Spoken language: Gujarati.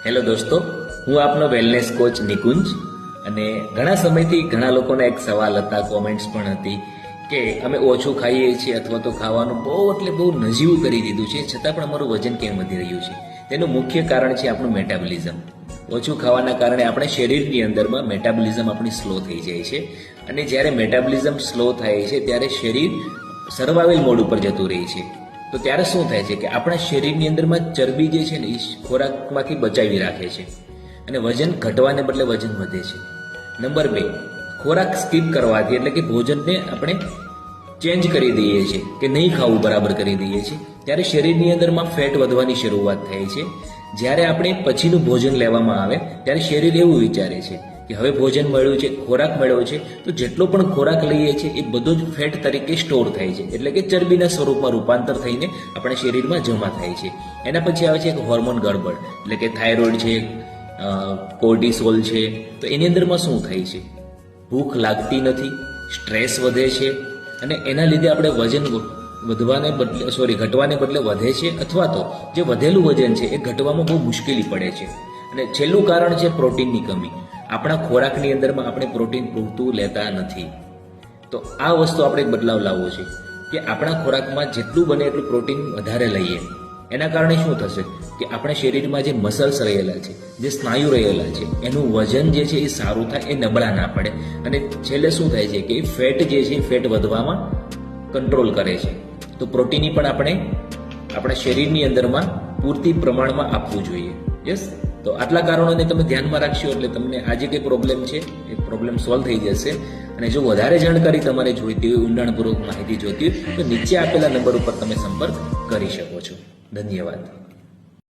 હેલો દોસ્તો, હું આપનો વેલનેસ કોચ નિકુંજ અને ઘણા સમયથી ઘણા લોકોના એક સવાલ હતા, કોમેન્ટ્સ પણ હતી કે અમે ઓછું ખાઈએ છીએ અથવા તો ખાવાનું બહુ નજીવું કરી દીધું છે, છતાં પણ અમારું વજન કેમ વધી રહ્યું છે. તેનું મુખ્ય કારણ છે આપણું મેટાબોલિઝમ. ઓછું ખાવાના કારણે આપણે શરીરની અંદરમાં મેટાબોલિઝમ આપણી સ્લો થઈ જાય છે અને જ્યારે મેટાબોલિઝમ સ્લો થાય છે ત્યારે શરીર સર્વાઇવલ મોડ ઉપર જતું રહે છે. તો ત્યારે શું થાય છે કે આપણા શરીરની અંદરમાં ચરબી જે છે ને એ ખોરાકમાંથી બચાવી રાખે છે અને વજન ઘટવાને બદલે વજન વધે છે. નંબર 2, ખોરાક સ્કીપ કરવાથી એટલે કે ભોજનને આપણે ચેન્જ કરી દઈએ છીએ કે નહીં ખાવું બરાબર કરી દઈએ છીએ ત્યારે શરીરની અંદરમાં ફેટ વધવાની શરૂઆત થાય છે. જ્યારે આપણે પછીનું ભોજન લેવામાં આવે ત્યારે શરીર એવું વિચારે છે કે હવે ભોજન મળ્યું છે, ખોરાક મળ્યો છે, તો જેટલો પણ ખોરાક લઈએ છીએ એ બધો જ ફેટ તરીકે સ્ટોર થાય છે, એટલે કે ચરબીના સ્વરૂપમાં રૂપાંતર થઈને આપણા શરીરમાં જમા થાય છે. એના પછી આવે છે એક હોર્મોન ગડબડ, એટલે કે થાઇરોઇડ છે, કોર્ટિસોલ છે. તો એની અંદરમાં શું થાય છે, ભૂખ લાગતી નથી, સ્ટ્રેસ વધે છે અને એના લીધે આપણે વજન ઘટવાને બદલે વધે છે અથવા તો જે વધેલું વજન છે એ ઘટવામાં બહુ મુશ્કેલી પડે છે. અને છેલ્લું કારણ છે પ્રોટીનની કમી. આપણા ખોરાકની અંદરમાં આપણે પ્રોટીન પૂરતું લેતા નથી. તો આ વસ્તુ આપણે એક બદલાવ લાવવો છે કે આપણા ખોરાકમાં જેટલું બને એટલું પ્રોટીન વધારે લઈએ. એના કારણે શું થશે કે આપણા શરીરમાં જે મસલ્સ રહેલા છે, જે સ્નાયુ રહેલા છે, એનું વજન જે છે એ સારું થાય, એ નબળા ના પડે અને છેલ્લે શું થાય છે કે ફેટ જે છે એ ફેટ વધવામાં કંટ્રોલ કરે છે. તો પ્રોટીનની પણ આપણે આપણા શરીરની અંદરમાં પૂરતી પ્રમાણમાં આપવું જોઈએ. યસ, તો આટલા કારણોને તમે ધ્યાનમાં રાખશો એટલે તમને આ જે કંઈ પ્રોબ્લેમ છે એ પ્રોબ્લેમ સોલ્વ થઈ જશે. અને જો વધારે જાણકારી તમારે જોઈતી હોય, ઊંડાણપૂર્વક માહિતી જોઈતી હોય તો નીચે આપેલા નંબર ઉપર તમે સંપર્ક કરી શકો છો. ધન્યવાદ.